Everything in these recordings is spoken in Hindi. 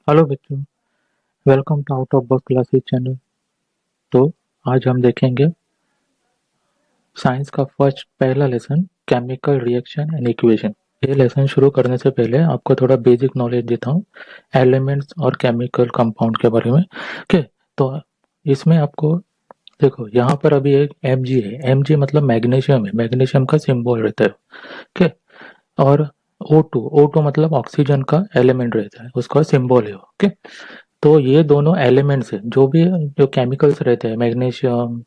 हेलो बच्चों, welcome to out of box classes channel. तो आज हम देखेंगे साइंस का फर्स्ट पहला lesson, chemical reaction and equation. ये लेसन शुरू करने से पहले आपको थोड़ा बेसिक नॉलेज देता हूँ एलिमेंट्स और केमिकल कंपाउंड के बारे में। ओके, तो इसमें आपको देखो, यहाँ पर अभी एक Mg है। Mg मतलब मैग्नीशियम है, मैग्नीशियम का सिंबल रहता है। ओके, और O2 मतलब ऑक्सीजन का एलिमेंट रहता है, उसका सिंबल है। ओके, तो ये दोनों एलिमेंट्स है, जो भी जो केमिकल्स रहते हैं, मैग्नीशियम,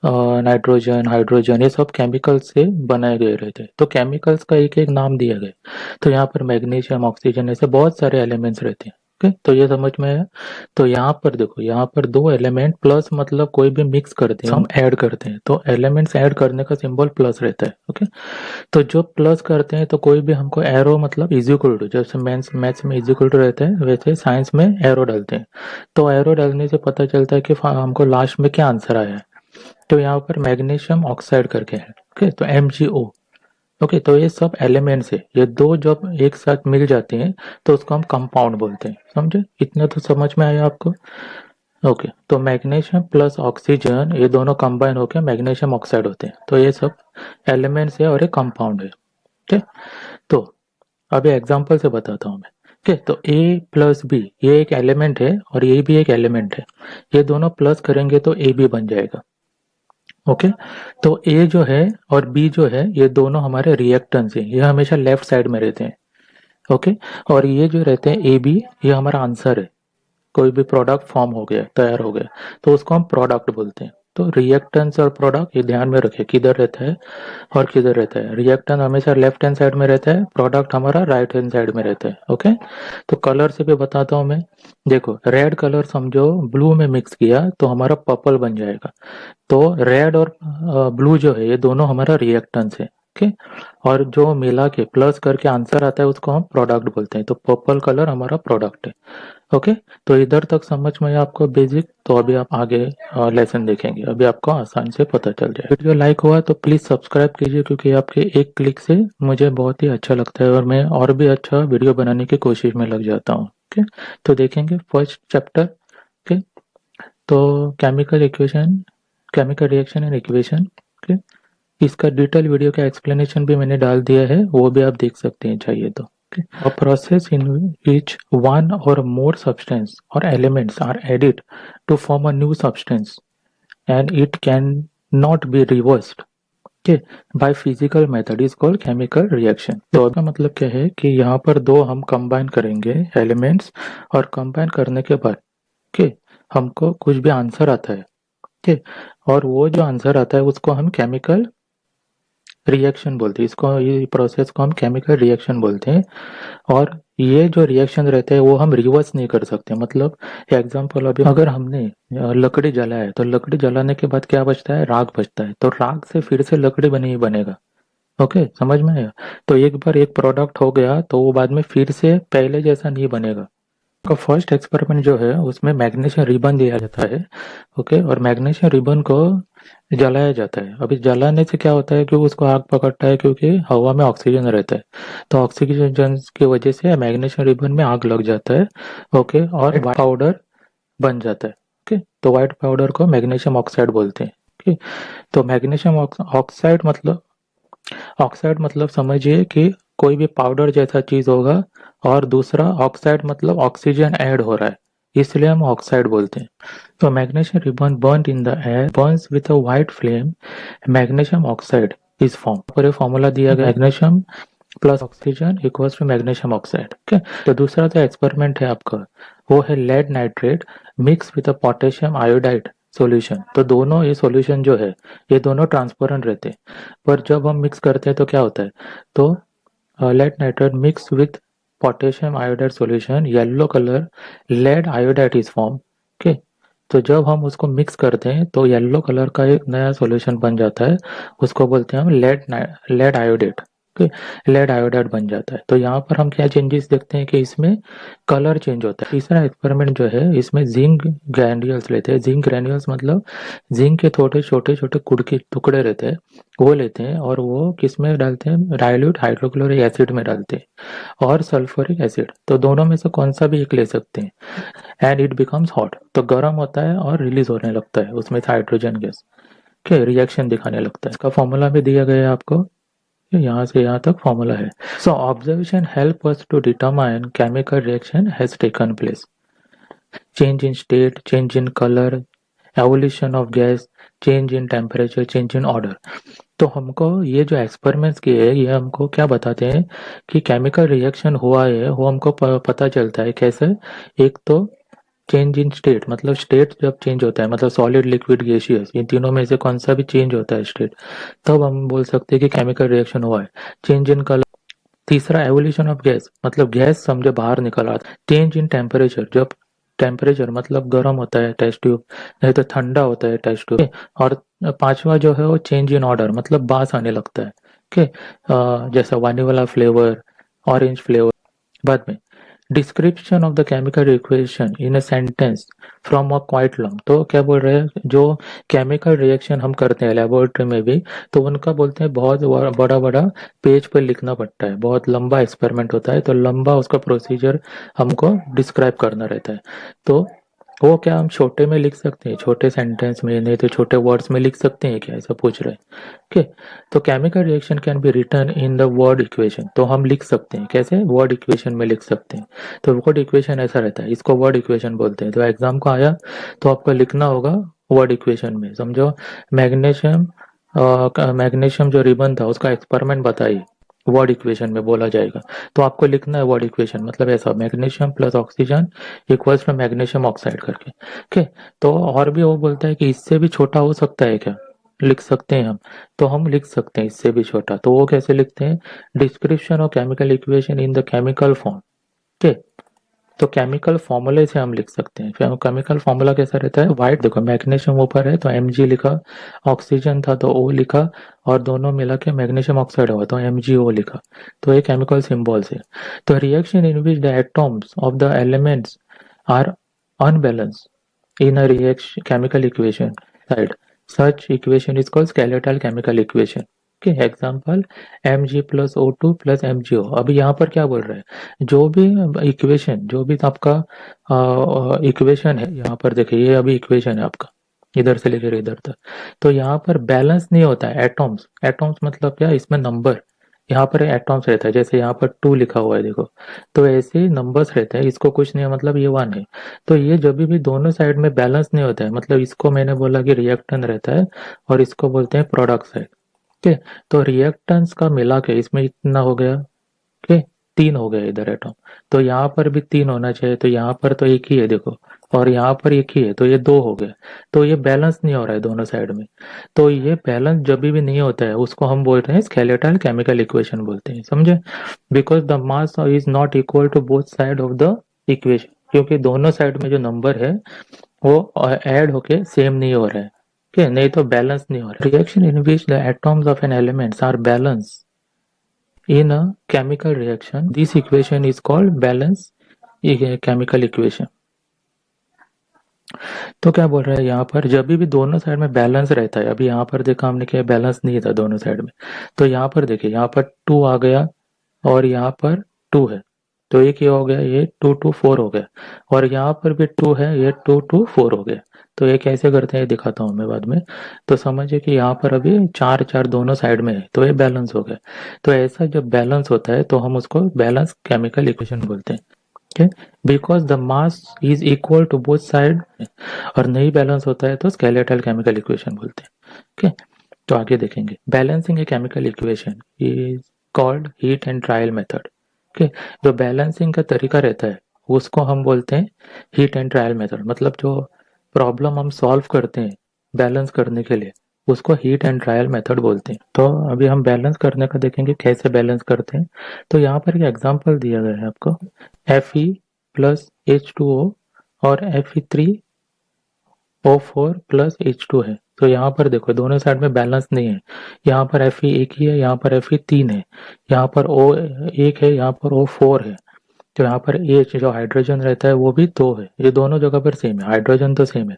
नाइट्रोजन, हाइड्रोजन, ये सब केमिकल्स से बनाए गए रहते हैं। तो केमिकल्स का एक एक नाम दिया गया है। तो यहाँ पर मैग्नीशियम, ऑक्सीजन, ऐसे बहुत सारे एलिमेंट्स रहते हैं। ओके, तो ये समझ में है। तो यहाँ पर देखो, यहाँ पर दो एलिमेंट प्लस मतलब कोई भी मिक्स करते हैं, हम ऐड करते हैं, तो एलिमेंट्स ऐड करने का सिंबल प्लस रहता है। ओके, तो जो प्लस करते हैं तो कोई भी हमको एरो मतलब इज इक्वल टू, जैसे मैथ्स में इज इक्वल टू रहता है, वैसे साइंस में एरो डालते हैं। तो एरो डालने से पता चलता है कि हमको लास्ट में क्या आंसर आया है। तो यहाँ पर मैग्नीशियम ऑक्साइड करके है। ओके, तो MgO। ओके, तो ये सब एलिमेंट्स है, ये दो जब एक साथ मिल जाते हैं तो उसको हम कंपाउंड बोलते हैं। समझे? इतना तो समझ में आया आपको? ओके, तो मैग्नीशियम प्लस ऑक्सीजन ये दोनों कंबाइन होकर मैग्नीशियम ऑक्साइड होते हैं। तो ये सब एलिमेंट्स है और एक कंपाउंड है। ठीक, तो अभी एग्जांपल से बताता हूँ मैं। ठीक है, तो A प्लस बी ये एक एलिमेंट है और ये भी एक एलिमेंट है। ये दोनों प्लस करेंगे तो AB बन जाएगा। ओके, तो A जो है और B जो है ये दोनों हमारे रिएक्टेंट्स हैं, ये हमेशा लेफ्ट साइड में रहते हैं। ओके, और ये जो रहते हैं AB, ये हमारा आंसर है। कोई भी प्रोडक्ट फॉर्म हो गया, तैयार हो गया, तो उसको हम प्रोडक्ट बोलते हैं। तो रिएक्टेंट्स और प्रोडक्ट ये ध्यान में रखें, किधर रहता है और किधर रहता है। रिएक्टेंट हमेशा लेफ्ट हैंड साइड में रहता है, प्रोडक्ट हमारा राइट हैंड साइड में रहता है। ओके, तो कलर से भी बताता हूँ मैं। देखो, रेड कलर समझो ब्लू में मिक्स किया तो हमारा पर्पल बन जाएगा। तो रेड और ब्लू जो है ये दोनों हमारा रिएक्टेंट्स है। ओके, और जो मिला के प्लस करके आंसर आता है उसको हम प्रोडक्ट बोलते हैं। तो पर्पल कलर हमारा प्रोडक्ट है। ओके, तो इधर तक समझ में आया आपको बेसिक? तो अभी आप आगे लेसन देखेंगे, अभी आपको आसान से पता चल जाए। वीडियो लाइक हुआ तो प्लीज सब्सक्राइब कीजिए, क्योंकि आपके एक क्लिक से मुझे बहुत ही अच्छा लगता है और मैं और भी अच्छा वीडियो बनाने की कोशिश में लग जाता हूँ। ओके, तो देखेंगे फर्स्ट चैप्टर। ओके, तो chemical equation, chemical reaction and equation. Okay, इसका डिटेल वीडियो का एक्सप्लेनेशन भी मैंने डाल दिया है, वो भी आप देख सकते हैं चाहिए तो। Okay. A process in which one or more substance or elements are added to form a new substance and it can not be reversed, okay, by physical method is called chemical reaction। तो इसका मतलब क्या है कि यहाँ पर दो हम कंबाइन करेंगे एलिमेंट्स, और कंबाइन करने के बाद okay, हमको कुछ भी आंसर आता है। okay, और वो जो आंसर आता है उसको हम केमिकल रिएक्शन बोलते हैं। इसको, ये प्रोसेस को हम केमिकल रिएक्शन बोलते हैं। और ये जो रिएक्शन रहते हैं वो हम रिवर्स नहीं कर सकते। मतलब एग्जांपल, अभी अगर हमने लकड़ी जलाया है तो लकड़ी जलाने के बाद क्या बचता है? राख बचता है। तो राख से फिर से लकड़ी बनी ही बनेगा। ओके, समझ में आया? तो एक बार एक प्रोडक्ट हो गया तो वो बाद में फिर से पहले जैसा नहीं बनेगा। का फर्स्ट एक्सपेरिमेंट जो है उसमें मैग्नीशियम रिबन दिया जाता है। ओके, और मैग्नीशियम रिबन को जलाया जाता है। अभी जलाने से क्या होता है कि उसको आग पकड़ता है, क्योंकि हवा में ऑक्सीजन रहता है। तो ऑक्सीजन की वजह से मैग्नीशियम रिबन में आग लग जाता है। ओके, और व्हाइट पाउडर बन जाता है। ओके, तो व्हाइट पाउडर को मैग्नीशियम ऑक्साइड बोलते हैं। ओके, तो मैग्नीशियम ऑक्साइड मतलब, ऑक्साइड मतलब समझिए कि कोई भी पाउडर जैसा चीज होगा, और दूसरा ऑक्साइड मतलब ऑक्सीजन ऐड हो रहा है, इसलिए हम ऑक्साइड बोलते हैं। तो magnesium ribbon burn in the air burns with a white flame, magnesium oxide is form. पर ये फॉर्मूला दिया गया, magnesium plus oxygen equals to magnesium oxide. Okay, तो दूसरा जो एक्सपेरिमेंट है आपका वो है lead nitrate mix with a potassium iodide solution. तो दोनों ये सॉल्यूशन जो है ये दोनों ट्रांसपेरेंट रहते हैं, पर जब हम मिक्स करते हैं तो क्या होता है? तो lead nitrate mix with potassium iodide solution, yellow colour lead iodide is form. Okay, तो जब हम उसको मिक्स करते हैं तो येलो कलर का एक नया सॉल्यूशन बन जाता है, उसको बोलते हैं हम लेड आयोडेट। लेड आयोडाइड बन जाता है। तो यहाँ पर हम क्या चेंजेस देखते हैं कि इसमें कलर चेंज होता है। तीसरा एक्सपेरिमेंट जो है इसमें जिंक ग्रैन्यूल्स लेते हैं। जिंक ग्रैन्यूल्स मतलब जिंक के थोड़े छोटे छोटे कुड़के टुकड़े रहते हैं, वो लेते हैं और वो किस में डालते हैं, डाइल्यूट हाइड्रोक्लोरिक एसिड में डालते हैं और सल्फ्यूरिक एसिड। तो दोनों में से कौन सा भी एक ले सकते हैं एंड इट बिकम्स हॉट। तो गर्म होता है और रिलीज होने लगता है उसमें से हाइड्रोजन गैस के रिएक्शन दिखाने लगता है। इसका फॉर्मूला भी दिया गया है आपको, यहाँ से यहाँ तक फॉर्मूला है। So observation help us to determine chemical reaction has taken place, change in state, change in colour, evolution of gas, change in temperature, change in order. तो हमको ये जो एक्सपेरिमेंट्स किए हैं ये हमको क्या बताते हैं कि केमिकल रिएक्शन हुआ है, वो हमको पता चलता है कैसे। एक तो चेंज इन स्टेट, मतलब स्टेट जब चेंज होता है, मतलब सॉलिड लिक्विड गैसियस, इन तीनों में से कौन सा भी चेंज होता है स्टेट, तब हम बोल सकते हैं कि केमिकल रिएक्शन हुआ है। Change in colour. तीसरा एवोल्यूशन ऑफ गैस, मतलब गैस समझो बाहर निकल रहा था। चेंज इन टेम्परेचर, जब टेम्परेचर मतलब गर्म होता है टेस्ट ट्यूब, नहीं तो ठंडा होता है टेस्ट ट्यूब। और पांचवा जो है वो चेंज इन ऑर्डर, मतलब बास आने लगता है। ओके, जैसा वानीला फ्लेवर, ऑरेंज फ्लेवर। बाद में description of the chemical equation in a sentence from a quite long. तो क्या बोल रहे हैं, जो केमिकल रिएक्शन हम करते हैं लेबोरेटरी में भी, तो उनका बोलते हैं बहुत बड़ा बड़ा पेज पर लिखना पड़ता है। बहुत लंबा एक्सपेरिमेंट होता है, तो लंबा उसका प्रोसीजर हमको डिस्क्राइब करना रहता है। तो वो क्या हम छोटे में लिख सकते हैं, छोटे सेंटेंस में, नहीं तो छोटे वर्ड्स में लिख सकते हैं क्या, ऐसा पूछ रहे हैं। ओके, तो chemical reaction can be written in the word equation. तो हम लिख सकते हैं कैसे, वर्ड इक्वेशन में लिख सकते हैं। तो वर्ड इक्वेशन ऐसा रहता है, इसको वर्ड इक्वेशन बोलते हैं। तो एग्जाम को आया तो आपको लिखना होगा वर्ड इक्वेशन में। समझो, मैग्नीशियम मैग्नीशियम जो रिबन था उसका एक्सपेरिमेंट बताइए, वर्ड इक्वेशन में बोला जाएगा। तो आपको लिखना है वर्ड इक्वेशन, मतलब ऐसा magnesium plus oxygen equals to magnesium oxide करके। ओके, तो और भी वो बोलता है कि इससे भी छोटा हो सकता है क्या, लिख सकते हैं हम। तो हम लिख सकते हैं इससे भी छोटा। तो वो कैसे लिखते हैं, description of chemical equation in the chemical form. ठीक, तो केमिकल फॉर्मूले से हम लिख सकते हैं। फिर केमिकल फॉर्मूला कैसा रहता है, वाइट, देखो मैग्नीशियम ऊपर है तो Mg लिखा, ऑक्सीजन था तो O लिखा, और दोनों मिला के मैग्नीशियम ऑक्साइड हुआ तो MgO लिखा। तो ये केमिकल सिंबल्स है। तो reaction in which the atoms of the elements are unbalanced in a reaction chemical equation side, such equation is called skeletal chemical equation। Okay, example Mg plus O2 plus MgO। अभी यहाँ पर क्या बोल रहा है, जो भी इक्वेशन, जो भी आपका इक्वेशन है, यहाँ पर देखिए ये अभी इक्वेशन है आपका, इधर से लेकर इधर तक। तो यहाँ पर बैलेंस नहीं होता है एटॉम्स। एटॉम्स मतलब क्या, इसमें नंबर, यहाँ पर एटॉम्स रहता है, जैसे यहाँ पर 2 लिखा हुआ है देखो, तो ऐसे ही नंबर्स रहते हैं। इसको कुछ नहीं है, मतलब ये 1 है। तो ये जब भी दोनों साइड में बैलेंस नहीं होता है, मतलब इसको मैंने बोला कि रिएक्टेंट रहता है और इसको बोलते हैं प्रोडक्ट साइड। ठीक है, तो रिएक्टेंट्स का मिला के इसमें इतना हो गया। ओके, 3 हो गए इधर एटॉम। तो यहाँ पर भी 3 होना चाहिए, तो यहाँ पर तो एक ही है देखो, और यहाँ पर एक ही है, तो ये 2 हो गए। तो ये बैलेंस नहीं हो रहा है दोनों साइड में। तो ये बैलेंस जब भी नहीं होता है उसको हम बोल रहे हैं स्केलेटल केमिकल इक्वेशन बोलते हैं, समझे। Because the mass is not equal to both side of the equation, क्योंकि दोनों साइड में जो नंबर है वो ऐड होके सेम नहीं हो रहा है। okay, नहीं तो बैलेंस नहीं हो रहा। Reaction in which the atoms of an elements are balance in a chemical reaction, this equation is called balance chemical equation। तो क्या बोल रहा है यहाँ पर, जब भी दोनों साइड में बैलेंस रहता है, अभी यहाँ पर देखा हमने कि बैलेंस नहीं था दोनों साइड में, तो यहाँ पर देखिए यहाँ पर 2 आ गया और यहाँ पर 2 है, तो एक ये हो गया, ये 2 2 4 हो गया, और यहाँ पर भी 2 है, ये 2 2 4 हो गया। तो ये कैसे करते हैं दिखाता हूँ मैं बाद में। तो समझिए कि यहाँ पर अभी 4 4 दोनों साइड में है, तो ये बैलेंस हो गया। तो ऐसा जब बैलेंस होता है तो हम उसको बैलेंस केमिकल इक्वेशन बोलते हैं। Okay, because the mass is equal to both side. और नहीं बैलेंस होता है तो स्केलेटल केमिकल इक्वेशन बोलते हैं। ओके, तो आगे देखेंगे, balancing a chemical equation is called heat and trial method. Okay, जो बैलेंसिंग का तरीका रहता है उसको हम बोलते हैं हीट एंड ट्रायल मेथड। मतलब जो प्रॉब्लम हम सॉल्व करते हैं बैलेंस करने के लिए, उसको हीट एंड ट्रायल मेथड बोलते हैं। तो अभी हम बैलेंस करने का देखेंगे कैसे बैलेंस करते हैं। तो यहाँ पर एक एग्जांपल दिया गया है आपको, Fe प्लस H2O और Fe3 O4 प्लस H2 है। तो यहाँ पर देखो दोनों साइड में बैलेंस नहीं है, यहाँ पर Fe एक ही है, यहाँ पर Fe तीन है, यहाँ पर O एक है, यहाँ पर O4 है। तो यहाँ पर H जो हाइड्रोजन रहता है वो भी दो है, ये दोनों जगह पर सेम है, हाइड्रोजन तो सेम है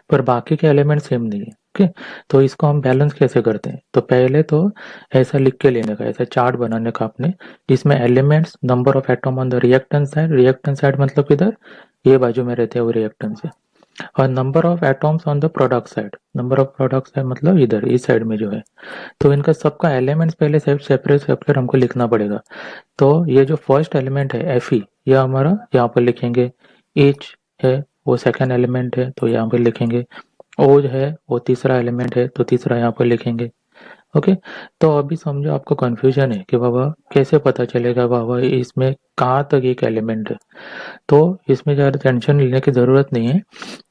पर बाकी के एलिमेंट सेम नहीं है। ओके, तो इसको हम बैलेंस कैसे करते हैं, तो पहले तो ऐसा लिख के लेने का, ऐसा चार्ट बनाने का आपने, जिसमें elements, number of atom on the reactant side मतलब किधर, ये बाजू में रहते हैं वो रिएक्टेंट से, और number of atoms on the number of product side मतलब इधर इस साइड में जो है। तो इनका सबका एलिमेंट्स पहले सेपरेट सेपरेट हमको लिखना पड़ेगा। तो ये जो फर्स्ट एलिमेंट है Fe, ये हमारा यहाँ पर लिखेंगे, H है वो सेकंड एलिमेंट है तो यहाँ पर लिखेंगे, O है वो तीसरा एलिमेंट है तो तीसरा यहाँ पर लिखेंगे। ओके, तो अभी समझो आपको कंफ्यूजन है कि बाबा कैसे पता चलेगा बाबा इसमें कहाँ तक एक एलिमेंट है। तो इसमें ज़्यादा टेंशन लेने की ज़रूरत नहीं है।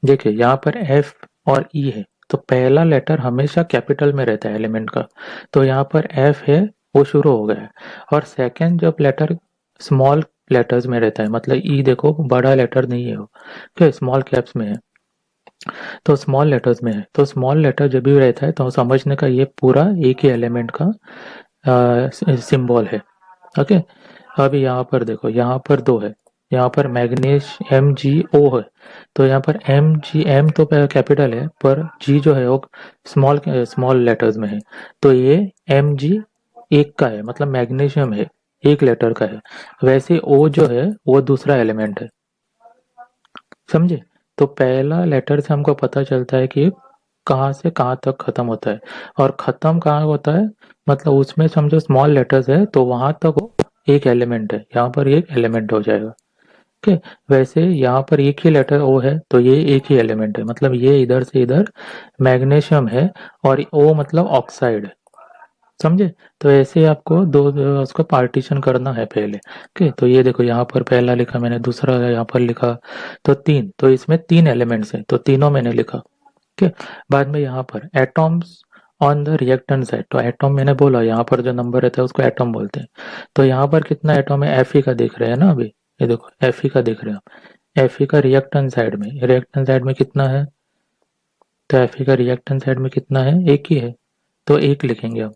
देखिए यहाँ पर F और E है, तो पहला लेटर हमेशा कैपिटल में रहता है एलिमेंट का, तो यहाँ पर F है वो शुरू हो गया है, और सेकंड जब लेटर स्मॉल लेटर्स में रहता है, मतलब E देखो बड़ा लेटर नहीं है वो, क्या स्मॉल कैप्स में है, तो स्मॉल लेटर्स में है, तो स्मॉल लेटर जब भी रहता है तो समझने का ये पूरा एक ही एलिमेंट का सिंबल है। ओके, अभी यहाँ पर देखो, यहाँ पर दो है, यहाँ पर मैग्नीज MgO है, तो यहाँ पर M तो कैपिटल है पर G जो है वो स्मॉल स्मॉल लेटर्स में है, तो ये Mg एक का है, मतलब मैग्नीशियम है, एक लेटर का है। वैसे O जो है वो दूसरा एलिमेंट है, समझे। तो पहला लेटर से हमको पता चलता है कि कहाँ से कहाँ तक खत्म होता है, और खत्म कहाँ होता है, मतलब उसमें समझो स्मॉल लेटर्स है तो वहां तक वो एक एलिमेंट है, यहाँ पर एक एलिमेंट हो जाएगा। ओके, वैसे यहाँ पर एक ही लेटर ओ है तो ये एक ही एलिमेंट है, मतलब ये इधर से इधर मैग्नीशियम है, और ओ मतलब ऑक्साइड है, समझे। तो ऐसे आपको दो उसको पार्टीशन करना है पहले। ओके, तो ये देखो यहाँ पर पहला लिखा मैंने, दूसरा यहाँ पर लिखा, तो तीन, तो इसमें तीन एलिमेंट्स हैं तो तीनों मैंने लिखा। ओके, बाद में यहाँ पर atoms on the reactant side, तो एटॉम मैंने बोला यहाँ पर जो नंबर रहता है उसको एटॉम बोलते हैं। तो यहाँ पर कितना एटॉम है, Fe का दिख रहा है ना अभी, ये देखो Fe का दिख रहे हैं, Fe का रिएक्टेंट साइड में कितना है, तो Fe का रिएक्टेंट साइड में कितना है, एक ही है, तो एक लिखेंगे हम।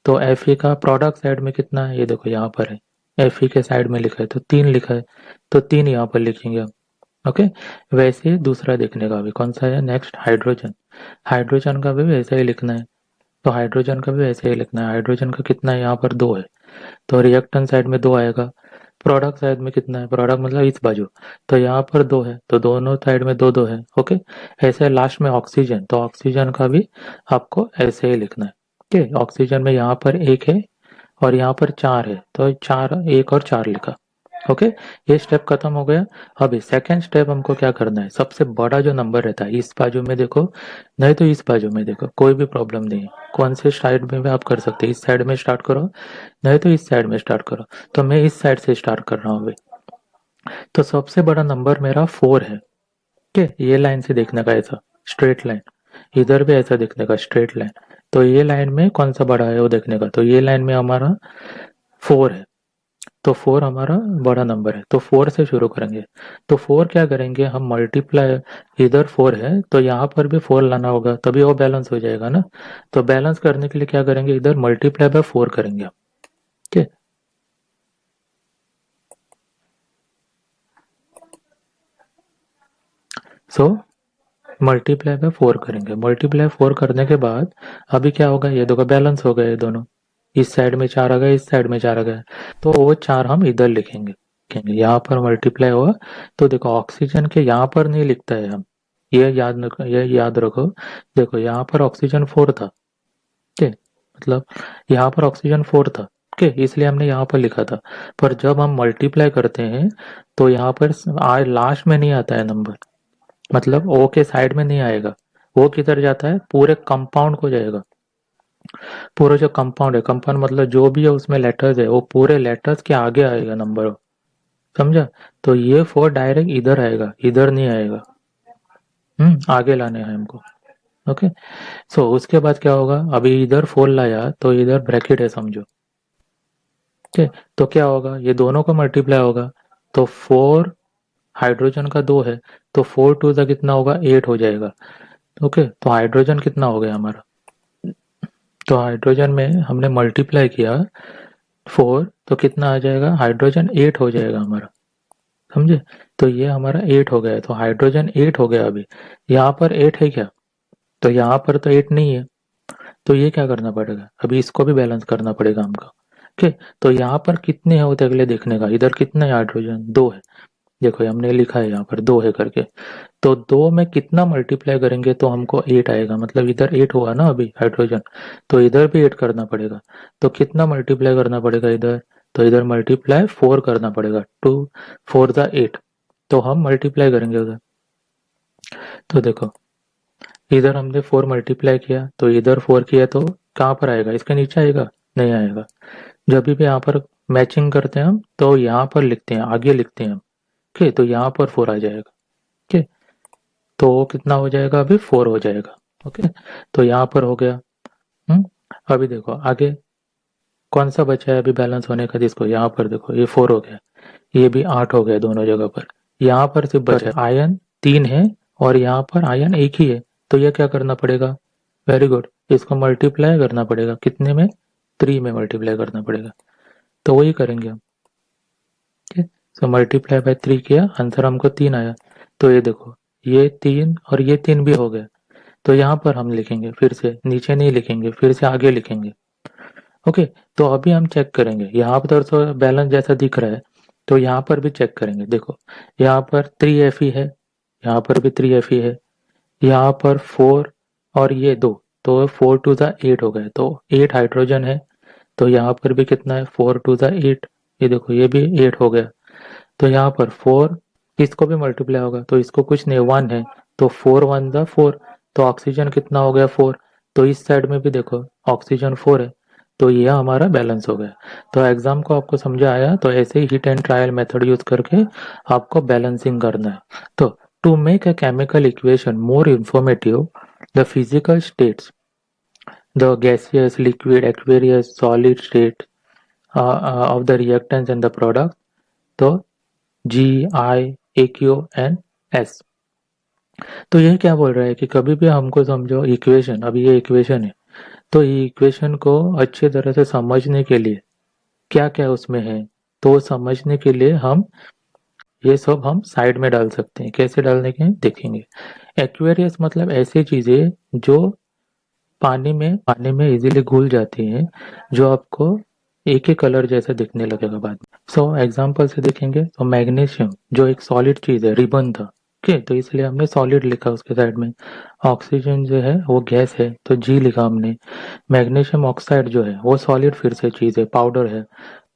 तो Fe का प्रोडक्ट साइड में कितना है, ये देखो यहाँ पर है, Fe के साइड में लिखा है तो तीन लिखा है, तो तीन यहाँ पर लिखेंगे हम। ओके, वैसे दूसरा देखने का भी कौन सा है, नेक्स्ट हाइड्रोजन, हाइड्रोजन का भी वैसे ही लिखना है, तो हाइड्रोजन का भी वैसे ही लिखना है। हाइड्रोजन का कितना है, यहाँ पर दो है, तो रिएक्टेंट साइड में दो आएगा, प्रोडक्ट साइड में कितना है, प्रोडक्ट मतलब इस बाजू, तो यहाँ पर दो है तो दोनों साइड में दो दो है। ओके, ऐसे लास्ट में ऑक्सीजन, तो ऑक्सीजन का भी आपको ऐसे ही लिखना है। ओके, ऑक्सीजन में यहाँ पर एक है और यहाँ पर चार है, तो चार, एक और चार लिखा। ओके, ये स्टेप खत्म हो गया। अभी सेकंड स्टेप हमको क्या करना है, सबसे बड़ा जो नंबर रहता है इस बाजू में देखो, नहीं तो इस बाजू में देखो, कोई भी प्रॉब्लम नहीं है, कौन से साइड में भी आप कर सकते हैं, इस साइड में स्टार्ट करो नहीं तो इस साइड में स्टार्ट करो, तो मैं इस साइड से स्टार्ट कर रहा हूँ अभी। तो सबसे बड़ा नंबर मेरा 4 है। ठीक है, ये लाइन से देखने का, ऐसा स्ट्रेट लाइन, इधर भी ऐसा देखने का स्ट्रेट लाइन, तो ये लाइन में कौन सा बड़ा है वो देखने का, तो ये लाइन में हमारा 4 है, तो 4 हमारा बड़ा नंबर है, तो 4 से शुरू करेंगे। तो 4 क्या करेंगे हम, मल्टीप्लाई, इधर 4 है तो यहाँ पर भी 4 लाना होगा तभी वो बैलेंस हो जाएगा ना, तो बैलेंस करने के लिए क्या करेंगे, इधर मल्टीप्लाई बाय 4 करेंगे हम। ठीक है, सो मल्टीप्लाई बाय 4 करेंगे, मल्टीप्लाई 4 करने के बाद अभी क्या होगा, ये देखो बैलेंस हो गए ये दोनों, इस साइड में 4 आ गए, इस साइड में 4 आ गए, तो वो 4 हम इधर लिखेंगे, यहाँ पर मल्टीप्लाई हुआ। तो देखो ऑक्सीजन के यहाँ पर नहीं लिखता है हम, ये याद रखो, देखो यहाँ पर ऑक्सीजन 4 था, ठीक है, मतलब यहाँ पर ऑक्सीजन 4 था, ठीक है, इसलिए हमने यहाँ पर लिखा था, पर जब हम मल्टीप्लाई करते हैं तो यहाँ पर लास्ट में नहीं आता है नंबर, मतलब ओ के साइड में नहीं आएगा, वो किधर जाता है, पूरे कंपाउंड को जाएगा, पूरा जो कंपाउंड है, कंपाउंड मतलब जो भी है उसमें लेटर्स है वो पूरे लेटर्स के आगे आएगा नंबर, समझा। तो ये 4 डायरेक्ट इधर आएगा, इधर नहीं आएगा, आगे लाने हैं हमको। ओके, सो उसके बाद क्या होगा, अभी इधर 4 लाया तो इधर ब्रैकेट है समझो, ठीक है, तो क्या होगा, ये दोनों का मल्टीप्लाई होगा, तो 4, हाइड्रोजन का 2 है, तो 4 टू सा कितना होगा, 8 हो जाएगा, ओके, तो हाइड्रोजन कितना हो गया हमारा, तो हाइड्रोजन में हमने मल्टीप्लाई किया 4, तो कितना आ जाएगा, हाइड्रोजन 8 हो जाएगा हमारा, समझे। तो ये हमारा 8 हो गया है, तो हाइड्रोजन 8 हो गया। अभी यहाँ पर 8 है क्या, तो यहाँ पर तो 8 नहीं है, तो ये क्या करना पड़ेगा, अभी इसको भी बैलेंस करना पड़ेगा हमको। ओके, तो यहाँ पर कितने हैं होते अगले देखने का, इधर कितना है हाइड्रोजन, 2 है। देखो हमने लिखा है यहाँ पर 2 है करके, तो 2 में कितना मल्टीप्लाई करेंगे तो हमको 8 आएगा, मतलब इधर 8 हुआ ना अभी हाइड्रोजन, तो इधर भी 8 करना पड़ेगा। तो कितना मल्टीप्लाई करना पड़ेगा इधर, तो इधर मल्टीप्लाई 4 करना पड़ेगा, 2 4 ज़ा 8, तो हम मल्टीप्लाई करेंगे उधर। तो देखो इधर हमने 4 मल्टीप्लाई किया, तो इधर 4 किया, तो कहाँ पर आएगा, इसके नीचे आएगा, नहीं आएगा। जब भी यहाँ पर मैचिंग करते हैं हम, तो यहाँ पर लिखते हैं, आगे लिखते हैं हम। ओके, तो यहाँ पर 4 आ जाएगा। ओके, तो वो कितना हो जाएगा, अभी 4 हो जाएगा। ओके, तो यहाँ पर हो गया। अभी देखो आगे कौन सा बचा है अभी बैलेंस होने का, जिसको यहाँ पर देखो ये 4 हो गया, ये भी 8 हो गया दोनों जगह पर। यहाँ पर सिर्फ बचा है आयन 3 है, और यहाँ पर आयन एक ही है, तो ये क्या करना पड़ेगा, वेरी गुड, इसको मल्टीप्लाई करना पड़ेगा, कितने में, 3 में मल्टीप्लाई करना पड़ेगा, तो वही करेंगे हम। ठीक है, सो मल्टीप्लाई बाय 3 किया, आंसर हमको 3 आया। तो ये देखो ये 3 और ये 3 भी हो गया, तो यहाँ पर हम लिखेंगे, फिर से नीचे नहीं लिखेंगे, फिर से आगे लिखेंगे। ओके, तो अभी हम चेक करेंगे, यहाँ पर तो बैलेंस जैसा दिख रहा है, तो यहाँ पर भी चेक करेंगे। देखो यहाँ पर 3Fe है, यहाँ पर भी 3Fe है, यहाँ पर 4 और ये 2, तो 4 2 ज़ा 8 हो गए, तो 8 हाइड्रोजन है। तो यहाँ पर भी कितना है, 4 2 ज़ा 8, ये देखो ये भी 8 हो गया। तो यहाँ पर 4, इसको भी मल्टीप्लाई होगा, तो इसको कुछ नहीं 1 है, तो 4 1 ज़ा 4, तो ऑक्सीजन कितना हो गया 4, तो इस साइड में भी देखो ऑक्सीजन 4 है, तो ये हमारा बैलेंस हो गया। तो एग्जाम को आपको समझा आया, तो ऐसे ही hit and trial method use करके आपको बैलेंसिंग करना है। तो to make a chemical equation more informative, the physical states, the gaseous, liquid, aqueous, solid state of the reactants and the product, तो G, I, A, Q and S। तो ये क्या बोल रहा है कि कभी भी हमको समझो इक्वेशन, अभी ये इक्वेशन है, तो ये इक्वेशन को अच्छी तरह से समझने के लिए क्या क्या उसमें है, तो समझने के लिए हम ये सब हम साइड में डाल सकते हैं। कैसे डालने के देखेंगे। एक्वेरियस मतलब ऐसी चीजें जो पानी में इजीली घुल जाती हैं, जो आपको एक ही कलर जैसा दिखने लगेगा बाद में। सो एग्जांपल से देखेंगे तो मैग्नीशियम जो एक सॉलिड चीज है, रिबन था, ओके, तो इसलिए हमने सॉलिड लिखा उसके साइड में। ऑक्सीजन जो है वो गैस है, तो जी लिखा हमने। मैग्नीशियम ऑक्साइड जो है वो सॉलिड फिर से चीज है, पाउडर है,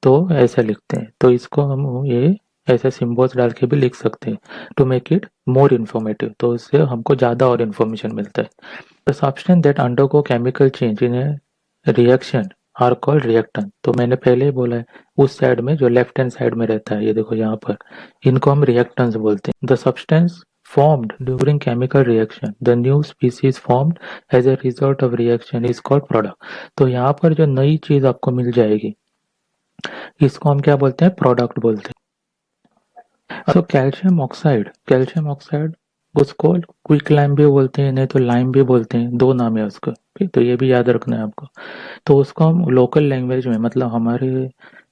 तो ऐसे लिखते हैं। तो इसको हम ये ऐसे सिम्बल्स डाल के भी लिख सकते हैं to make it more informative, तो उससे हमको ज़्यादा और इन्फॉर्मेशन मिलता है। The substance that undergo chemical change in a reaction are called reactant. तो मैंने पहले ही बोला है, उस साइड में जो लेफ्ट हैंड साइड में रहता है, ये देखो यहाँ पर, इनको हम रिएक्टेंट्स बोलते हैं। The substance formed during chemical reaction, the new species formed as a result of reaction is called product। तो यहाँ पर जो नई चीज आपको मिल जाएगी, इसको हम क्या बोलते हैं, प्रोडक्ट बोलते हैं। तो कैल्शियम ऑक्साइड उसको क्विक लाइम भी बोलते हैं, नहीं तो लाइम भी बोलते हैं, दो नाम है उसका। ठीक, तो ये भी याद रखना है आपको। तो उसको हम लोकल लैंग्वेज में, मतलब हमारे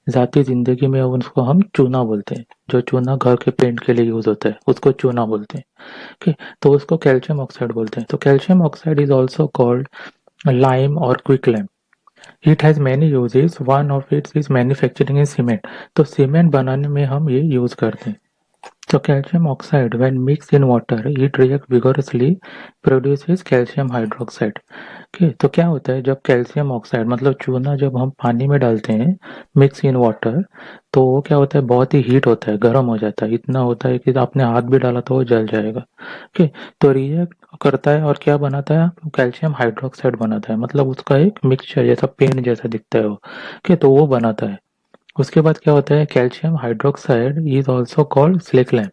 जाती जिंदगी में उसको हम चूना बोलते हैं। जो चूना घर के पेंट के लिए यूज होता है उसको चूना बोलते हैं। ठीक, तो उसको कैल्शियम ऑक्साइड बोलते हैं। तो calcium oxide is also called lime और quick lime. It has many uses, one of its is manufacturing in cement. तो सीमेंट बनाने में हम ये यूज करते हैं। So calcium oxide when mixed in water it reacts vigorously, produces calcium hydroxide। okay, तो क्या होता है जब कैल्शियम ऑक्साइड मतलब चूना जब हम पानी में डालते हैं मिक्स इन वाटर, तो वो क्या होता है, बहुत ही हीट होता है, गर्म हो जाता है, इतना होता है कि आपने हाथ भी डाला तो वो जल जाएगा। ओके, तो रिएक्ट करता है और क्या बनाता है, कैल्शियम हाइड्रोक्साइड बनाता है, मतलब उसका एक मिक्सचर जैसा पेंट जैसा दिखता है वो। ओके, तो वो बनाता है। उसके बाद क्या होता है, calcium hydroxide is also called slaked lime.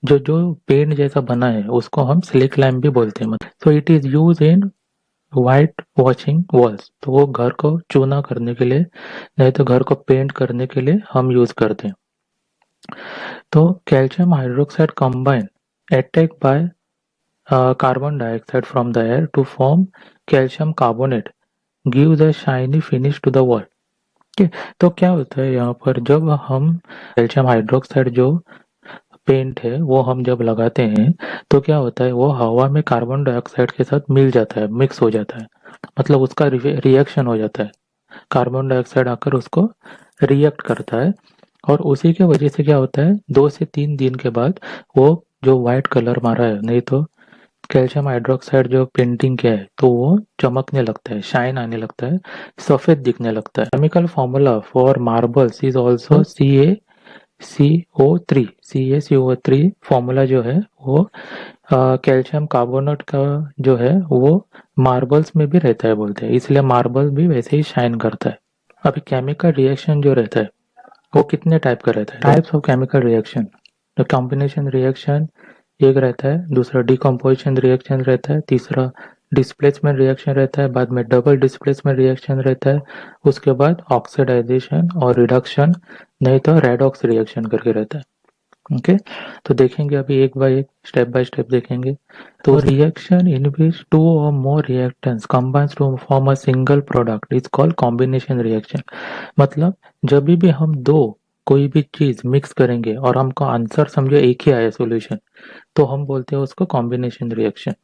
जो जो पेंट जैसा बना है उसको हम स्लिक लैम भी बोलते हैं। So it is use in white washing walls. तो वो घर को चूना करने के लिए, नहीं तो घर को पेंट करने के लिए हम यूज करते हैं। तो calcium hydroxide combine attack by carbon dioxide from the air to form calcium carbonate, give the shiny finish to the wall। ठीक है, तो क्या होता है यहाँ पर, जब हम कैल्शियम हाइड्रोक्साइड जो पेंट है वो हम जब लगाते हैं तो क्या होता है, वो हवा में कार्बन डाइऑक्साइड के साथ मिल जाता है, मिक्स हो जाता है, मतलब उसका रिएक्शन हो जाता है, कार्बन डाइऑक्साइड आकर उसको रिएक्ट करता है। और उसी के वजह से क्या होता है, 2 से 3 दिन के बाद वो जो व्हाइट कलर मारा है, नहीं तो कैल्शियम हाइड्रोक्साइड जो पेंटिंग किया है, तो वो चमकने लगता है, शाइन आने लगता है, सफेद दिखने लगता है। Chemical formula for marbles is also CaCO3 formula जो है वो कैल्शियम कार्बोनेट का जो है वो मार्बल्स में भी रहता है बोलते हैं, इसलिए मार्बल भी वैसे ही शाइन करता है। अभी केमिकल रिएक्शन जो रहता है वो कितने टाइप का रहता है, टाइप्स ऑफ केमिकल रिएक्शन। तो कॉम्बिनेशन रिएक्शन एक रहता है, दूसरा डिकम्पोजिशन रिएक्शन रहता है, तीसरा डिस्प्लेसमेंट रिएक्शन रहता है, बाद में डबल डिस्प्लेसमेंट रिएक्शन रहता है, उसके बाद ऑक्सीडाइजेशन और रिडक्शन, नहीं तो रेडॉक्स रिएक्शन करके रहता है। ओके, तो देखेंगे अभी एक बाय स्टेप देखेंगे। तो reaction in which 2 or more reactants combines to form a single product is called combination reaction. मतलब जब भी हम दो कोई भी चीज मिक्स करेंगे और हमको आंसर समझो एक ही आया सॉल्यूशन, तो हम बोलते हैं उसको कॉम्बिनेशन रिएक्शन।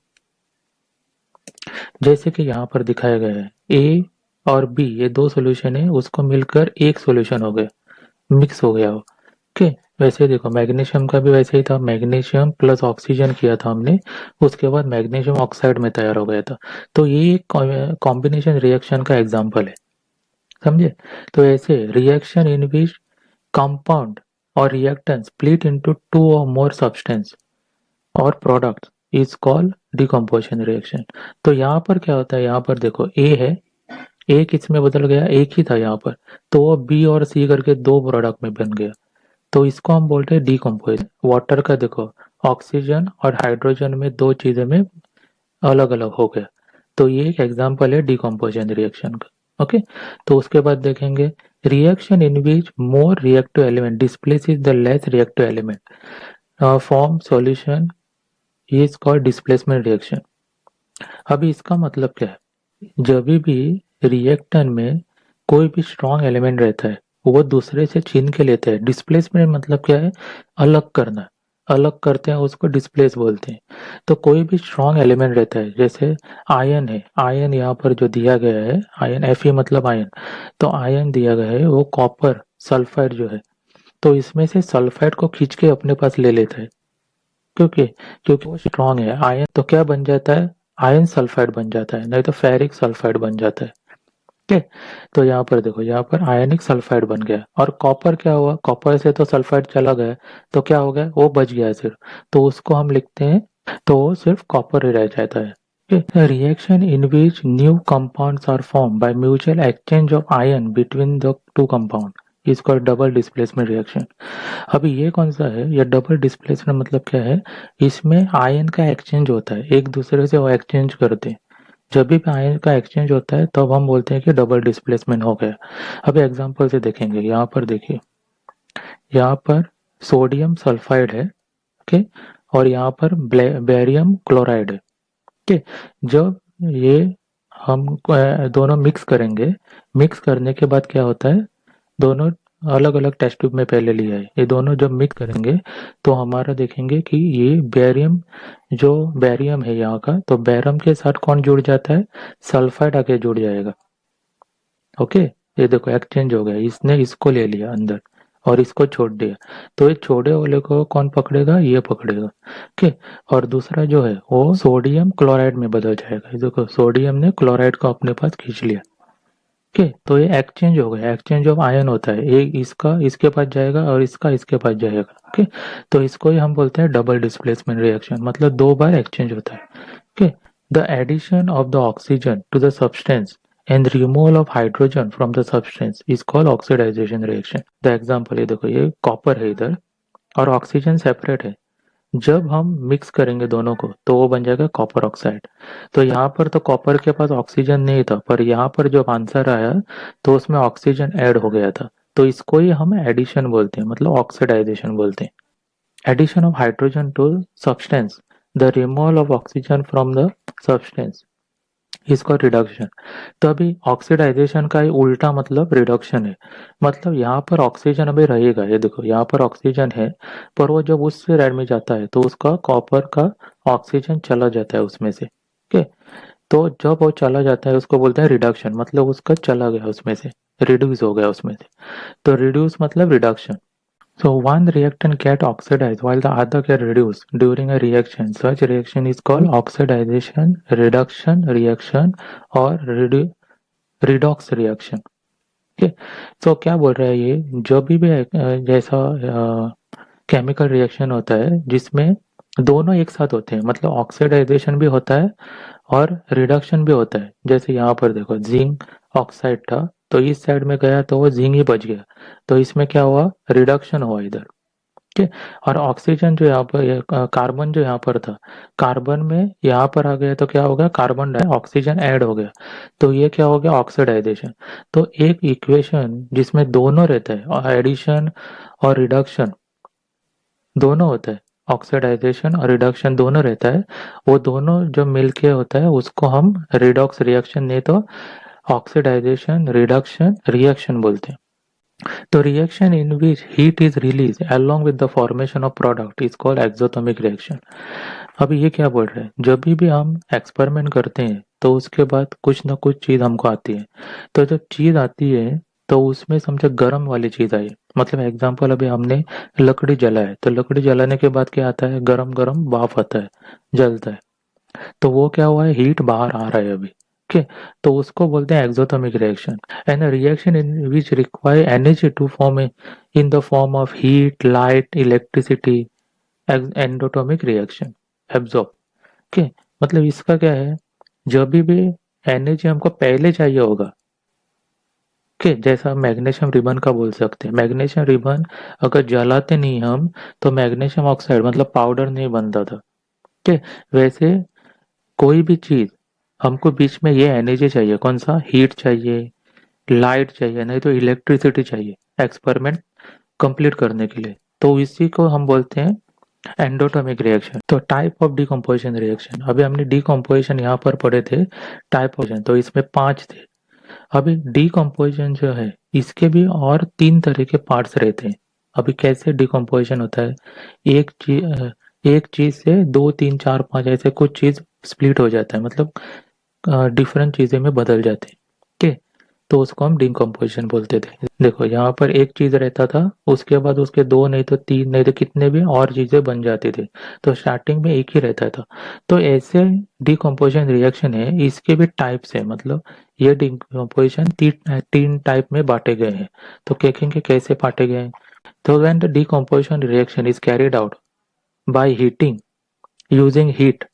जैसे कि यहाँ पर दिखाया गया है, ए और बी ये 2 सॉल्यूशन है, उसको मिलकर एक सॉल्यूशन हो गया, मिक्स हो गया हो। ओके, वैसे देखो मैग्नीशियम का भी वैसे ही था, मैग्नीशियम प्लस ऑक्सीजन किया था हमने, उसके बाद मैग्नीशियम ऑक्साइड में तैयार हो गया था। तो ये एक कॉम्बिनेशन रिएक्शन का एग्जाम्पल है, समझे। तो ऐसे रिएक्शन इन विच कंपाउंड और reactant split into 2 or more substance और product is called decomposition reaction. तो यहाँ पर क्या होता है, यहाँ पर देखो ए है, एक इसमें बदल गया, एक ही था यहाँ पर, तो वो बी और सी करके 2 प्रोडक्ट में बन गया, तो इसको हम बोलते हैं डिकम्पोजिशन। वाटर का देखो, ऑक्सीजन और हाइड्रोजन में 2 चीजें में अलग अलग हो गया, तो ये एक एग्जांपल है डिकम्पोजिशन रिएक्शन का। ओके, तो उसके बाद देखेंगे reaction in which more reactive element displaces the less reactive element form solution is called displacement reaction. अभी इसका मतलब क्या है, जब भी रिएक्टर में कोई भी स्ट्रॉन्ग एलिमेंट रहता है वो दूसरे से छीन के लेते हैं। डिस्प्लेसमेंट मतलब क्या है, अलग करना, अलग करते हैं उसको डिस्प्लेस बोलते हैं। तो कोई भी स्ट्रॉन्ग एलिमेंट रहता है, जैसे आयन है, आयन यहाँ पर जो दिया गया है, आयन Fe मतलब आयन, तो आयन दिया गया है वो कॉपर सल्फाइड जो है, तो इसमें से सल्फाइड को खींच के अपने पास ले लेता है, क्योंकि क्योंकि वो स्ट्रॉन्ग है आयन, तो क्या बन जाता है, आयन सल्फाइड बन जाता है, नहीं तो फेरिक सल्फाइड बन जाता है। ठीक है, तो यहाँ पर देखो, यहाँ पर आयनिक सल्फाइड बन गया, और कॉपर क्या हुआ, कॉपर से तो सल्फाइड चला गया, तो क्या हो गया, वो बच गया सिर्फ, तो उसको हम लिखते हैं, तो वो सिर्फ कॉपर ही रह जाता है। Reaction in which new compounds are form by mutual exchange of ion between the 2 compound is called double displacement reaction. अभी ये कौन सा है, ये डबल डिस्प्लेसमेंट मतलब क्या है, इसमें आयन का एक्सचेंज होता है, एक दूसरे से वो एक्सचेंज करते हैं। जब भी आयन का एक्सचेंज होता है तब हम बोलते हैं कि डबल डिस्प्लेसमेंट हो गया। अभी एग्जांपल से देखेंगे, यहाँ पर देखिए, यहाँ पर सोडियम सल्फाइड है, ओके, और यहाँ पर बेरियम क्लोराइड है। ओके, जब ये हम दोनों मिक्स करेंगे, मिक्स करने के बाद क्या होता है, दोनों अलग अलग टेस्ट ट्यूब में पहले लिया है, ये दोनों जब मिक्स करेंगे तो हमारा देखेंगे कि ये बेरियम, जो बेरियम है यहाँ का, तो बेरियम के साथ कौन जुड़ जाता है, सल्फाइड आके जुड़ जाएगा। ओके, ये देखो एक्सचेंज हो गया, इसने इसको ले लिया अंदर और इसको छोड़ दिया, तो ये छोड़े वाले को कौन पकड़ेगा, ये पकड़ेगा। ओके, और दूसरा जो है वो सोडियम क्लोराइड में बदल जाएगा, ये देखो सोडियम ने क्लोराइड को अपने पास खींच लिया। ओके, तो ये एक्सचेंज हो गया, एक्सचेंज ऑफ आयन होता है, एक इसका इसके पास जाएगा और इसका इसके पास जाएगा। ओके, तो इसको ही हम बोलते हैं डबल डिस्प्लेसमेंट रिएक्शन, मतलब 2 बार एक्सचेंज होता है। Okay, the addition of the oxygen to the substance and removal of hydrogen from the substance is called oxidization reaction. The example, ये देखो, ये कॉपर है इधर और ऑक्सीजन सेपरेट है, जब हम मिक्स करेंगे दोनों को तो वो बन जाएगा कॉपर ऑक्साइड। तो यहाँ पर तो कॉपर के पास ऑक्सीजन नहीं था, पर यहाँ पर जो आंसर आया तो उसमें ऑक्सीजन ऐड हो गया था, तो इसको ही हम एडिशन बोलते हैं, मतलब ऑक्सीडाइजेशन बोलते हैं। Addition of hydrogen to substance the removal of oxygen from the substance, इसको रिडक्शन। तो अभी ऑक्सीडाइजेशन का ही उल्टा मतलब रिडक्शन है। मतलब यहाँ पर ऑक्सीजन अभी रहेगा, ये देखो यहाँ पर ऑक्सीजन है, पर वो जब उस साइड में जाता है तो उसका कॉपर का ऑक्सीजन चला जाता है उसमें से। ओके, तो जब वो चला जाता है उसको बोलते हैं रिडक्शन, मतलब उसका चला गया उसमें से, रिड्यूस हो गया उसमें से। तो रिड्यूस मतलब reduction. So one reactant get oxidized while the other get reduced during a reaction. Such reaction is called oxidization, reduction reaction or redox reaction. ठीक है, तो क्या बोल रहा है ये, जो भी जैसा केमिकल रिएक्शन होता है जिसमें दोनों एक साथ होते हैं, मतलब ऑक्सीडाइजेशन भी होता है और रिडक्शन भी होता है। जैसे यहाँ पर देखो जिंक ऑक्साइड था, तो इस साइड में गया तो वो जिंक ही बच गया, तो इसमें क्या हुआ, रिडक्शन हुआ इधर। ठीक है, और ऑक्सीजन जो यहाँ पर कार्बन जो यहाँ पर था, कार्बन में यहाँ पर आ गया तो क्या हो गया, कार्बन डाई ऑक्सीजन ऐड हो गया, तो ये क्या हो गया, ऑक्सीडाइजेशन। तो एक इक्वेशन जिसमें दोनों रहता है, और एडिशन और रिडक्शन दोनों होता है, ऑक्सीडाइजेशन और रिडक्शन दोनों रहता है, वो दोनों जो मिलके होता है उसको हम रिडॉक्स रिएक्शन नहीं तो ऑक्सीडाइजेशन रिडक्शन रिएक्शन बोलते हैं। तो reaction in which heat is release along with the formation of product is called exothermic reaction। अभी ये क्या बोल रहे हैं, जब भी हम एक्सपेरिमेंट करते हैं तो उसके बाद कुछ ना कुछ चीज हमको आती है, तो जब चीज आती है तो उसमें समझो गर्म वाली चीज आई, मतलब एग्जांपल अभी हमने लकड़ी जलाए, तो लकड़ी जलाने के बाद क्या आता है, गरम गरम भाप आता है, जलता है, तो वो क्या हुआ है, हीट बाहर आ रहा है अभी। ओके, तो उसको बोलते हैं exothermic reaction. And reaction in which require energy to form in the form of heat light electricity, endothermic reaction, absorb. Okay, मतलब इसका क्या है, जब भी एनर्जी हमको पहले चाहिए होगा, ओके, जैसा मैग्नीशियम रिबन का बोल सकते हैं, मैग्नीशियम रिबन अगर जलाते नहीं हम तो मैग्नीशियम ऑक्साइड मतलब पाउडर नहीं बनता था। ओके, वैसे कोई भी चीज हमको बीच में ये एनर्जी चाहिए, कौन सा, हीट चाहिए, लाइट चाहिए, नहीं तो इलेक्ट्रिसिटी चाहिए एक्सपेरिमेंट कंप्लीट करने के लिए, तो इसी को हम बोलते हैं एंडोटोमिक रिएक्शन। तो टाइप ऑफ डिकम्पोजिशन रिएक्शन, अभी हमने डिकम्पोजिशन यहाँ पर पढ़े थे, टाइप ऑफ, तो इसमें 5 थे। अभी डिकम्पोजिशन जो है इसके भी और 3 तरह के पार्ट्स रहते हैं। अभी कैसे डिकम्पोजिशन होता है, एक चीज से 2 3 4 5 ऐसे कुछ चीज स्प्लिट हो जाता है, मतलब डिफरेंट चीजें में बदल जाते हैं। ठीक है, तो उसको हम डिकम्पोजिशन बोलते थे। देखो यहाँ पर एक चीज रहता था, उसके बाद उसके 2 नहीं तो 3 नहीं तो कितने भी और चीजें बन जाती थी, तो स्टार्टिंग में एक ही रहता था। तो ऐसे डिकम्पोजिशन रिएक्शन है, इसके भी टाइप्स है, मतलब ये डिकम्पोजिशन 3 टाइप में बांटे गए हैं। तो देखेंगे कैसे बांटे गए हैं। तो when the decomposition reaction is carried out by heating using heat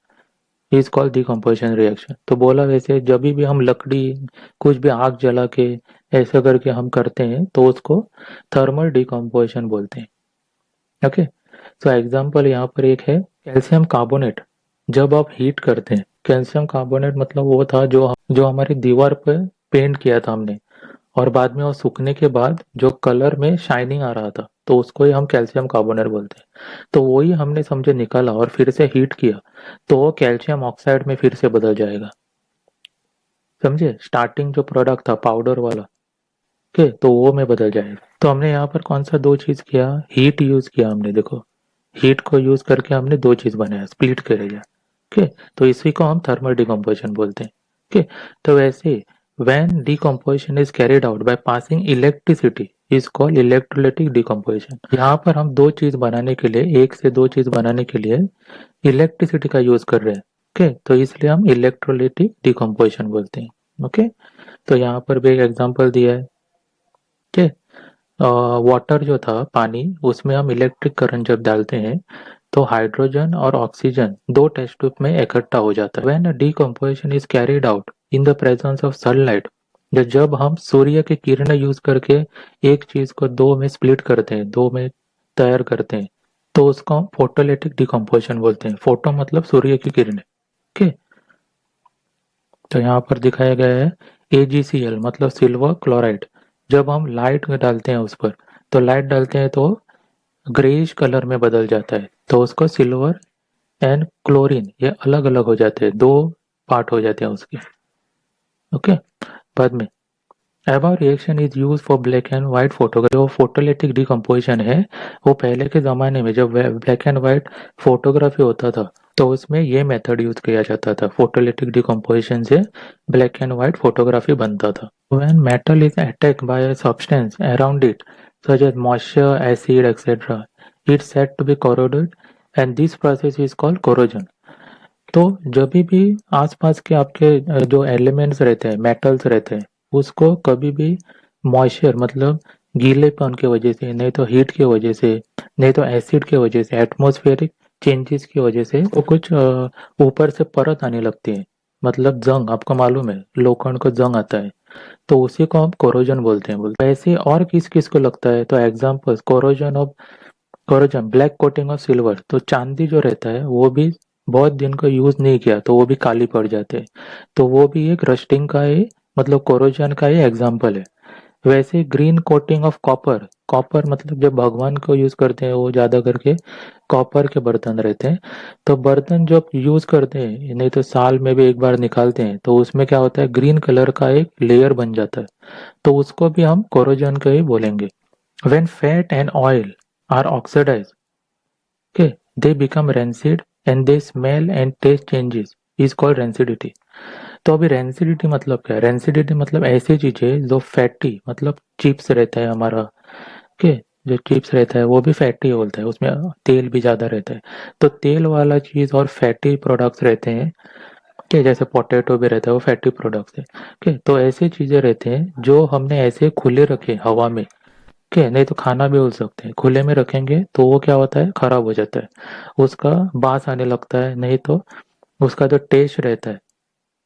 is called decomposition reaction. तो बोला वैसे जब भी हम लकड़ी कुछ भी आग जला के ऐसा करके हम करते हैं तो उसको थर्मल डिकम्पोजिशन बोलते हैं। ओके, सो एग्जांपल यहाँ पर एक है कैल्शियम कार्बोनेट। जब आप हीट करते हैं, कैल्शियम कार्बोनेट मतलब वो था जो हमारी दीवार पर पेंट किया था हमने, और बाद में वो सूखने के बाद जो कलर में शाइनिंग आ रहा था, तो उसको ही हम कैल्शियम कार्बोनेट बोलते हैं। तो वही हमने समझे निकाला और फिर से हीट किया, तो वो कैल्शियम ऑक्साइड में फिर से बदल जाएगा। समझे, स्टार्टिंग जो प्रोडक्ट था पाउडर वाला, ओके, तो वो में बदल जाएगा। तो हमने यहाँ पर कौन सा 2 चीज किया, हीट यूज किया हमने, देखो हीट को यूज करके हमने 2 चीज बनाया, स्प्लिट करेगा। ओके, तो इसी को हम थर्मल डिकम्पोजिशन बोलते हैं। ओके, तो वैसे when decomposition is carried out by passing electricity is called electrolytic decomposition। यहाँ पर हम 2 चीज बनाने के लिए, एक से 2 चीज बनाने के लिए इलेक्ट्रिसिटी का यूज कर रहे हैं। ओके, तो इसलिए हम इलेक्ट्रोलिटिक डिकम्पोजिशन बोलते हैं। ओके, तो यहाँ पर भी एक एग्जांपल दिया है। ओके, वाटर जो था पानी, उसमें हम इलेक्ट्रिक करंट जब डालते हैं तो हाइड्रोजन और ऑक्सीजन 2 टेस्ट ट्यूब में इकट्ठा हो जाता है। When decomposition is carried out in the presence of sunlight, जब हम सूर्य की किरणें यूज करके एक चीज को 2 में स्प्लिट करते हैं, 2 में तैयार करते हैं, तो उसको हम फोटोलिटिक डिकम्पोजिशन बोलते हैं। फोटो मतलब सूर्य की किरणें। ओके, तो यहाँ पर दिखाया गया है AgCl मतलब सिल्वर क्लोराइड। जब हम लाइट में डालते हैं उस पर, तो लाइट डालते हैं तो ग्रेइश कलर में बदल जाता है, तो उसको सिल्वर एंड क्लोरीन ये अलग अलग हो जाते हैं, दो पार्ट हो जाते हैं उसके। ओके, बाद में above reaction is use for black and white photography. जो फोटोलिटिक डिकम्पोजिशन है वो पहले के ज़माने में जब ब्लैक एंड व्हाइट फोटोग्राफी होता था तो उसमें ये मेथड यूज किया जाता था। फोटोलिटिक डिकम्पोजिशन से ब्लैक एंड व्हाइट फोटोग्राफी बनता था। When metal is attacked by a substance around it such as moisture, acid etcetera, it's said to be corroded and this process is called corrosion. तो जब भी आसपास के आपके जो एलिमेंट्स रहते हैं, मेटल्स रहते हैं, उसको कभी भी मॉइस्चर मतलब गीलेपन की वजह से, नहीं तो हीट की वजह से, नहीं तो एसिड की वजह से, एटमॉस्फेरिक चेंजेस की वजह से वो कुछ ऊपर से परत आने लगती है। मतलब जंग, आपको मालूम है लोखंड को जंग आता है, तो उसी को हम कोरोजन बोलते हैं। बोलते ऐसे और किस किस को लगता है, तो examples corrosion black coating of silver. तो चांदी जो रहता है वो भी बहुत दिन को यूज नहीं किया तो वो भी काली पड़ जाते हैं, तो वो भी एक रस्टिंग का ही मतलब कोरोजन का ही एग्जाम्पल है। वैसे green coating of copper, copper मतलब जब भगवान को यूज करते हैं वो ज्यादा करके कॉपर के बर्तन रहते हैं। तो बर्तन जब यूज करते हैं, नहीं तो साल में भी एक बार निकालते हैं, तो उसमें क्या होता है ग्रीन कलर का एक लेयर बन जाता है, तो उसको भी हम कोरोजन का ही बोलेंगे। When fat and oil are oxidized, okay, they become rancid and they smell and taste changes is called rancidity। तो अभी रेंसिडिटी मतलब क्या है? रेंसिडिटी मतलब ऐसी चीज है जो फैटी मतलब चिप्स रहता है हमारा, ओके, जो चिप्स रहता है वो भी फैटी बोलता है, उसमें तेल भी ज्यादा रहता है। तो तेल वाला चीज और फैटी प्रोडक्ट्स रहते हैं, कि जैसे पोटैटो भी रहता है वो फैटी प्रोडक्ट्स है। ओके, तो ऐसी चीजें रहते हैं जो हमने ऐसे खुले रखे हवा में, ठीक है, नहीं तो खाना भी बोल सकते हैं, खुले में रखेंगे तो वो क्या होता है खराब हो जाता है, उसका बास आने लगता है, नहीं तो उसका जो टेस्ट रहता है,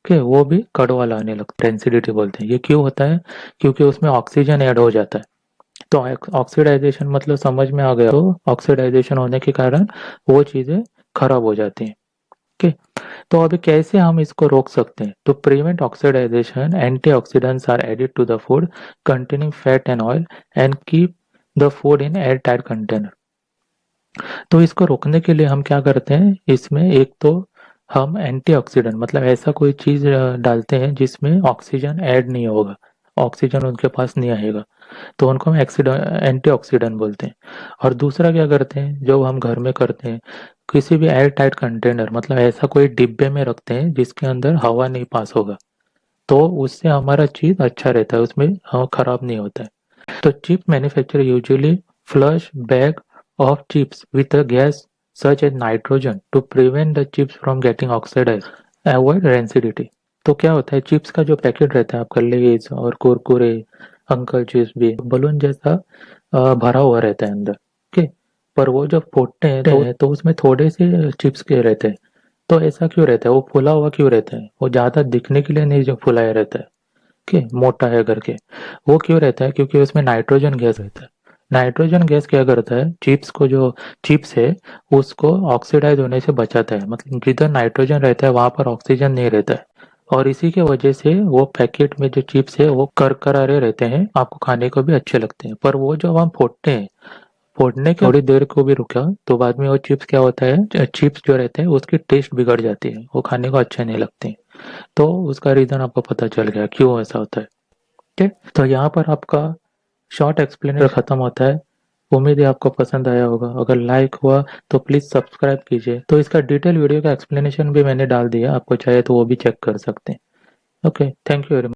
ठीक है, वो भी कड़वा लाने लगता है। एसिडिटी बोलते हैं। ये क्यों होता है? क्योंकि उसमें ऑक्सीजन ऐड हो जाता है। तो ऑक्सीडाइजेशन मतलब समझ में आ गया, तो ऑक्सीडाइजेशन होने के कारण वो चीजें खराब हो जाती हैं। ठीक है, तो अभी कैसे हम इसको रोक सकते हैं? तो prevent oxidization, antioxidants are added to the food containing fat and oil and keep the food in air tight container. तो इसको रोकने के लिए हम क्या करते हैं, इसमें एक तो हम एंटीऑक्सीडेंट मतलब ऐसा कोई चीज डालते हैं जिसमें ऑक्सीजन ऐड नहीं होगा, ऑक्सीजन उनके पास नहीं आएगा, तो उनको हम एंटीऑक्सीडेंट बोलते हैं। और दूसरा क्या करते हैं जो हम घर में करते हैं, किसी भी एयर टाइट कंटेनर मतलब ऐसा कोई डिब्बे में रखते हैं जिसके अंदर हवा नहीं पास होगा, तो उससे हमारा चीज अच्छा रहता है, उसमें खराब नहीं होता है। तो chip manufacture usually flush bag of chips with a gas such as nitrogen to prevent the chips from getting oxidized, avoid rancidity। तो क्या होता है, चिप्स का जो पैकेट रहता है आपका लेज और कुरकुरे, अंकल चिप्स भी बलून जैसा भरा हुआ रहता है अंदर, ठीक है, पर वो जब फोड़ते हैं तो उसमें थोड़े से चिप्स के रहते हैं। तो ऐसा क्यों रहता है, वो फुला हुआ क्यों रहता है? वो ज्यादा दिखने के लिए नहीं जो फुलाया रहता है, ठीक है, मोटा है करके। वो क्यों रहता है? क्योंकि उसमें नाइट्रोजन गैस रहता है। नाइट्रोजन गैस क्या करता है, चिप्स को जो चिप्स है उसको ऑक्सीडाइज होने से बचाता है। मतलब जिधर नाइट्रोजन रहता है वहां पर ऑक्सीजन नहीं रहता है, और इसी के वजह से वो पैकेट में जो चिप्स है वो करकरारे रहते हैं, आपको खाने को भी अच्छे लगते हैं। पर वो जब हम फोड़ते हैं, फोड़ने के थोड़ी देर को भी रुका तो बाद में वो चिप्स क्या होता है, चिप्स जो रहते हैं उसकी टेस्ट बिगड़ जाती है, वो खाने को अच्छे नहीं लगते। तो उसका रीजन आपको पता चल गया क्यों ऐसा होता है। ठीक है, तो यहाँ पर आपका शॉर्ट एक्सप्लेनेशन खत्म होता है। उम्मीद है आपको पसंद आया होगा। अगर लाइक हुआ तो प्लीज सब्सक्राइब कीजिए। तो इसका डिटेल वीडियो का एक्सप्लेनेशन भी मैंने डाल दिया, आपको चाहे तो वो भी चेक कर सकते हैं। Okay, thank you very much.